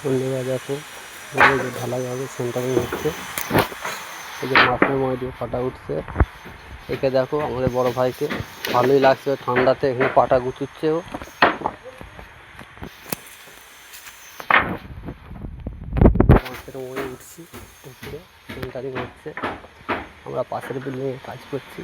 বন্ধুরা দেখো ঢালাই হবে, সেন্টারিং হচ্ছে। এই যে মাছের ময় দিয়ে পাটা উঠছে। একে দেখো আমাদের বড় ভাইকে ভালোই লাগছে, ঠান্ডাতে এখানে পাটা গুছুচ্ছে ও। মাছের ময় উঠছি, উপরে সেন্টারিং হচ্ছে। আমরা পাশের বিল্ডিংয়ে কাজ করছি।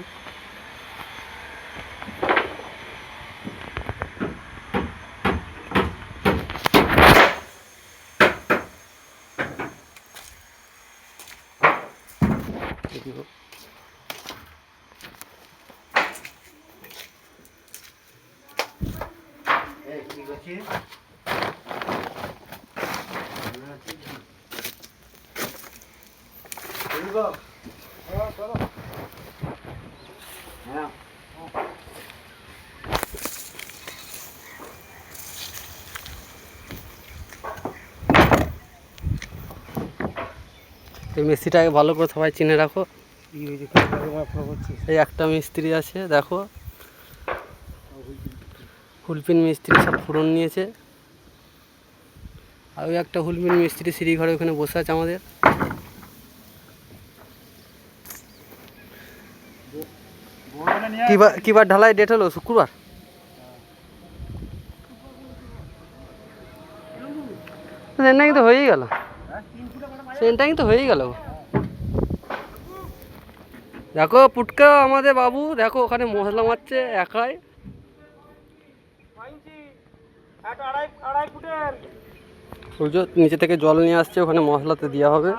এই মিস্ত্রিটাকে ভালো করে সবাই চিনে রাখো। এই একটা মিস্ত্রি আছে দেখো, হুলপিন মিস্ত্রি সব ফোড়ন নিয়েছে। আর ওই একটা হুলপিন মিস্ত্রি সিঁড়ি ঘরে ওখানে বসে আছে আমাদের। কিবার ঢালাই ডেট হলো? শুক্রবার। সেন্টারিং তো হয়েই গেল, সেন্টারিং তো হয়েই গেল। দেখো পুটকা আমাদের বাবু, দেখো ওখানে মশলা মারছে একাই। সূর্য নিচে থেকে জল নিয়ে আসছে, ওখানে মশলাতে দেওয়া হবে।